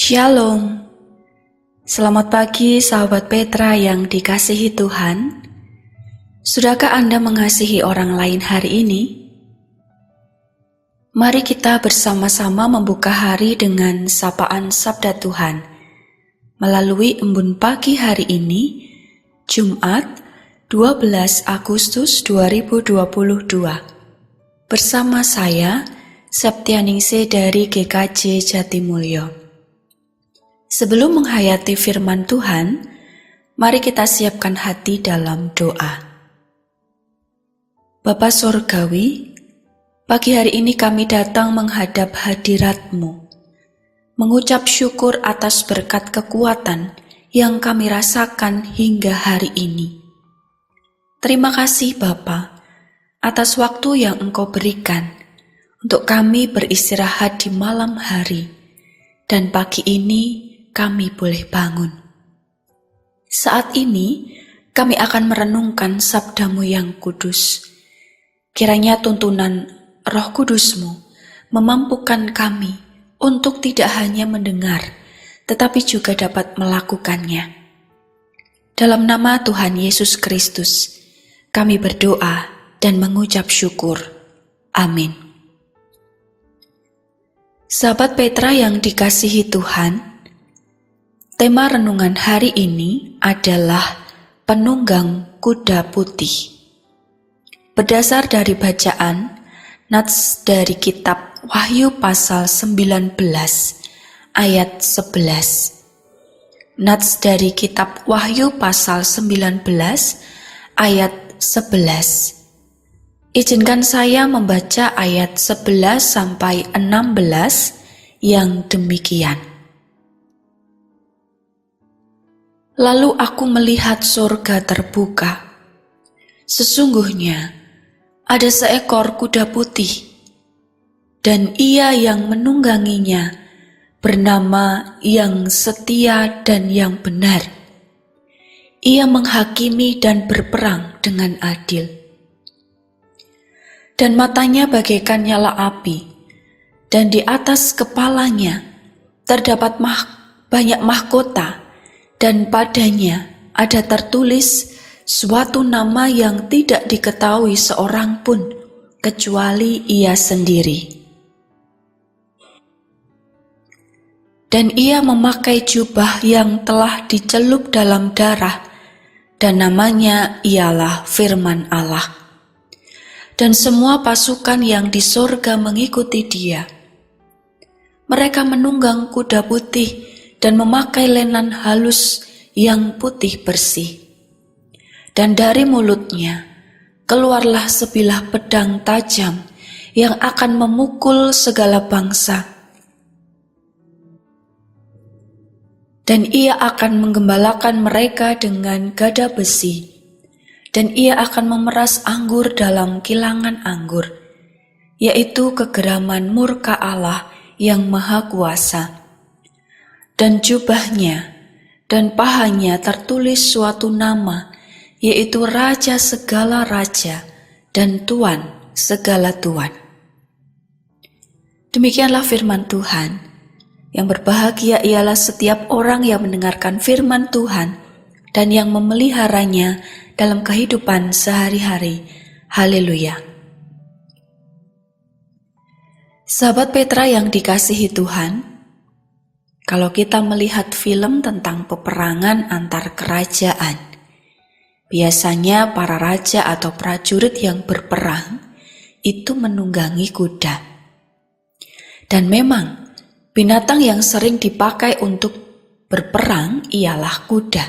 Shalom. Selamat pagi sahabat Petra yang dikasihi Tuhan. Sudahkah Anda mengasihi orang lain hari ini? Mari kita bersama-sama membuka hari dengan sapaan Sabda Tuhan melalui embun pagi hari ini, Jumat 12 Agustus 2022. Bersama saya, Septianingsih dari GKJ Jatimulyo. Sebelum menghayati firman Tuhan, mari kita siapkan hati dalam doa. Bapa Sorgawi, pagi hari ini kami datang menghadap hadirat-Mu, mengucap syukur atas berkat kekuatan yang kami rasakan hingga hari ini. Terima kasih Bapa, atas waktu yang Engkau berikan untuk kami beristirahat di malam hari, dan pagi ini kami boleh bangun. Saat ini kami akan merenungkan sabda-Mu yang kudus. Kiranya tuntunan Roh Kudus-Mu memampukan kami untuk tidak hanya mendengar, tetapi juga dapat melakukannya. Dalam nama Tuhan Yesus Kristus, kami berdoa dan mengucap syukur. Amin. Sahabat Petra yang dikasihi Tuhan, tema renungan hari ini adalah penunggang kuda putih. Berdasar dari bacaan nats dari kitab Wahyu pasal 19 ayat 11. Nats dari kitab Wahyu pasal 19 ayat 11. Izinkan saya membaca ayat 11 sampai 16 yang demikian. Lalu aku melihat surga terbuka. Sesungguhnya ada seekor kuda putih, dan ia yang menungganginya bernama Yang Setia dan Yang Benar. Ia menghakimi dan berperang dengan adil. Dan matanya bagaikan nyala api, dan di atas kepalanya terdapat banyak mahkota, dan padanya ada tertulis suatu nama yang tidak diketahui seorang pun kecuali ia sendiri. Dan ia memakai jubah yang telah dicelup dalam darah, dan namanya ialah Firman Allah. Dan semua pasukan yang di sorga mengikuti dia. Mereka menunggang kuda putih dan memakai lenan halus yang putih bersih. Dan dari mulutnya keluarlah sebilah pedang tajam yang akan memukul segala bangsa. Dan ia akan menggembalakan mereka dengan gada besi, dan ia akan memeras anggur dalam kilangan anggur, yaitu kegeraman murka Allah yang Maha Kuasa. Dan jubahnya dan pahanya tertulis suatu nama, yaitu Raja segala raja dan Tuan segala tuan. Demikianlah firman Tuhan. Yang berbahagia ialah setiap orang yang mendengarkan firman Tuhan dan yang memeliharanya dalam kehidupan sehari-hari. Haleluya. Sahabat Petra yang dikasihi Tuhan, kalau kita melihat film tentang peperangan antar kerajaan, biasanya para raja atau prajurit yang berperang itu menunggangi kuda. Dan memang binatang yang sering dipakai untuk berperang ialah kuda,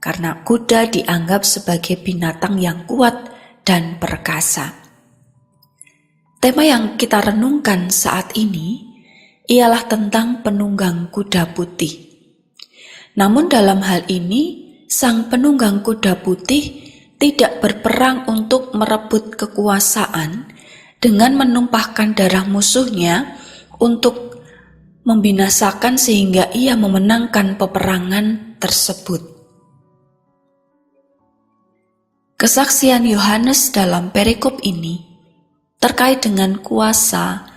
karena kuda dianggap sebagai binatang yang kuat dan perkasa. Tema yang kita renungkan saat ini ialah tentang penunggang kuda putih. Namun dalam hal ini, sang penunggang kuda putih tidak berperang untuk merebut kekuasaan dengan menumpahkan darah musuhnya untuk membinasakan sehingga ia memenangkan peperangan tersebut. Kesaksian Yohanes dalam perikop ini terkait dengan kuasa,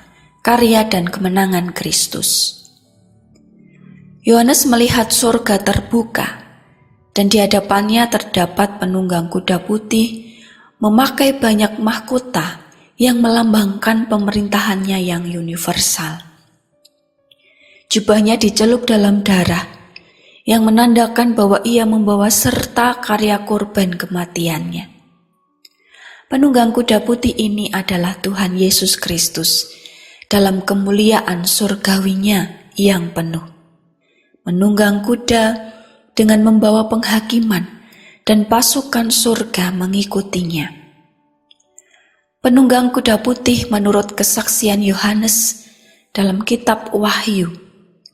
karya dan kemenangan Kristus. Yohanes melihat surga terbuka, dan di hadapannya terdapat penunggang kuda putih memakai banyak mahkota yang melambangkan pemerintahannya yang universal. Jubahnya dicelup dalam darah, yang menandakan bahwa ia membawa serta karya korban kematiannya. Penunggang kuda putih ini adalah Tuhan Yesus Kristus dalam kemuliaan surgawinya yang penuh. Menunggang kuda dengan membawa penghakiman dan pasukan surga mengikutinya. Penunggang kuda putih menurut kesaksian Yohanes dalam kitab Wahyu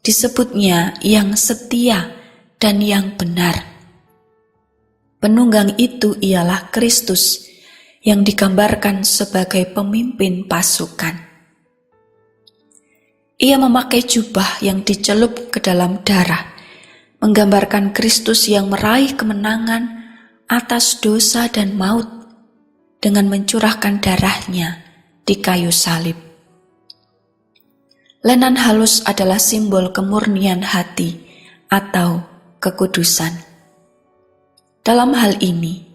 disebutnya yang setia dan yang benar. Penunggang itu ialah Kristus yang digambarkan sebagai pemimpin pasukan. Ia memakai jubah yang dicelup ke dalam darah, menggambarkan Kristus yang meraih kemenangan atas dosa dan maut dengan mencurahkan darahnya di kayu salib. Lenan halus adalah simbol kemurnian hati atau kekudusan. Dalam hal ini,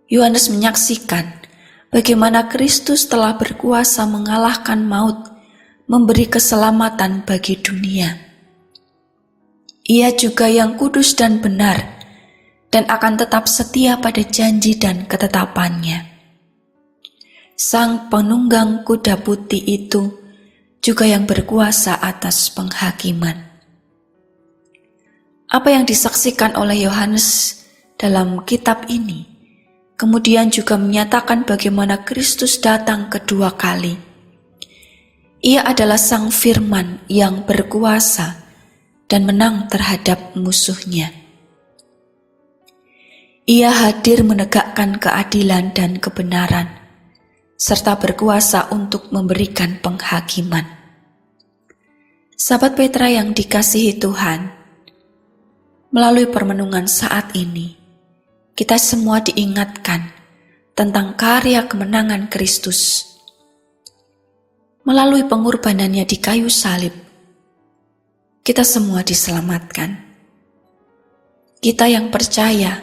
Yohanes menyaksikan bagaimana Kristus telah berkuasa mengalahkan maut, memberi keselamatan bagi dunia. Ia juga yang kudus dan benar, dan akan tetap setia pada janji dan ketetapannya. Sang penunggang kuda putih itu juga yang berkuasa atas penghakiman. Apa yang disaksikan oleh Yohanes dalam kitab ini kemudian juga menyatakan bagaimana Kristus datang kedua kali. Ia adalah Sang Firman yang berkuasa dan menang terhadap musuhnya. Ia hadir menegakkan keadilan dan kebenaran, serta berkuasa untuk memberikan penghakiman. Sahabat Petra yang dikasihi Tuhan, melalui permenungan saat ini, kita semua diingatkan tentang karya kemenangan Kristus. Melalui pengorbanannya di kayu salib, kita semua diselamatkan. Kita yang percaya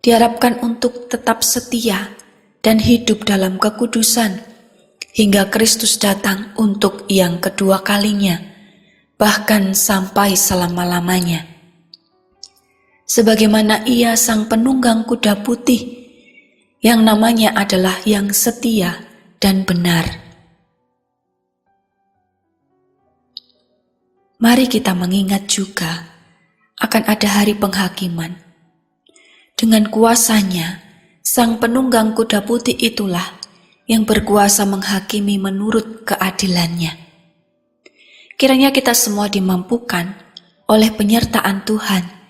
diharapkan untuk tetap setia dan hidup dalam kekudusan hingga Kristus datang untuk yang kedua kalinya, bahkan sampai selama-lamanya. Sebagaimana Ia Sang Penunggang kuda putih yang namanya adalah yang setia dan benar. Mari kita mengingat juga akan ada hari penghakiman. Dengan kuasanya, Sang Penunggang kuda putih itulah yang berkuasa menghakimi menurut keadilannya. Kiranya kita semua dimampukan oleh penyertaan Tuhan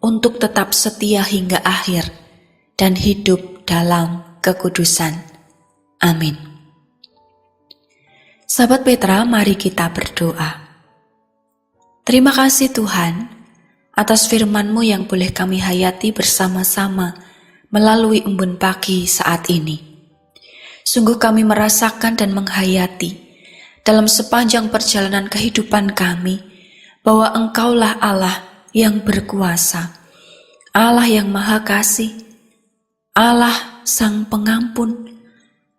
untuk tetap setia hingga akhir dan hidup dalam kekudusan. Amin. Sahabat Petra, mari kita berdoa. Terima kasih Tuhan atas firman-Mu yang boleh kami hayati bersama-sama melalui embun pagi saat ini. Sungguh kami merasakan dan menghayati dalam sepanjang perjalanan kehidupan kami bahwa Engkaulah Allah yang berkuasa, Allah yang Maha Kasih, Allah Sang Pengampun,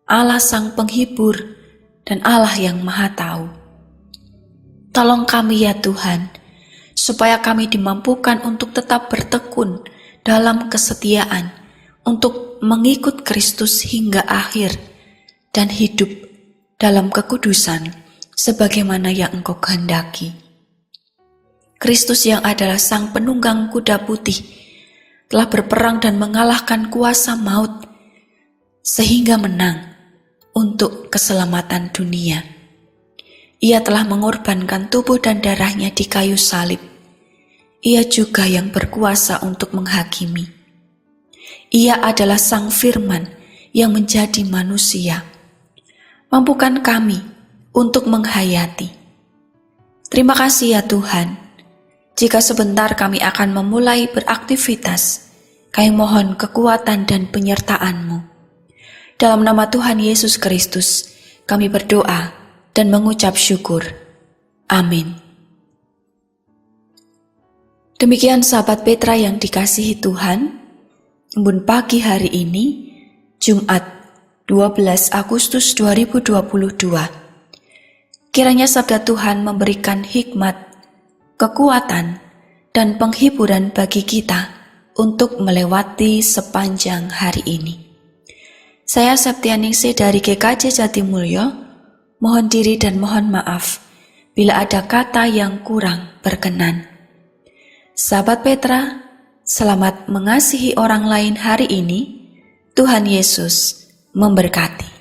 Allah Sang Penghibur, dan Allah yang Maha Tahu. Tolong kami ya Tuhan, supaya kami dimampukan untuk tetap bertekun dalam kesetiaan, untuk mengikut Kristus hingga akhir, dan hidup dalam kekudusan, sebagaimana yang Engkau kehendaki. Kristus yang adalah Sang Penunggang kuda putih, telah berperang dan mengalahkan kuasa maut, sehingga menang untuk keselamatan dunia. Ia telah mengorbankan tubuh dan darahnya di kayu salib. Ia juga yang berkuasa untuk menghakimi. Ia adalah Sang Firman yang menjadi manusia. Mampukan kami untuk menghayati. Terima kasih ya Tuhan. Jika sebentar kami akan memulai beraktivitas, kami mohon kekuatan dan penyertaan-Mu. Dalam nama Tuhan Yesus Kristus, kami berdoa dan mengucap syukur. Amin. Demikian sahabat Petra yang dikasihi Tuhan, embun pagi hari ini, Jumat 12 Agustus 2022. Kiranya sabda Tuhan memberikan hikmat, kekuatan, dan penghiburan bagi kita untuk melewati sepanjang hari ini. Saya Septianingsih dari GKJ Jatimulyo, mohon diri dan mohon maaf bila ada kata yang kurang berkenan. Sahabat Petra, selamat mengasihi orang lain hari ini. Tuhan Yesus memberkati.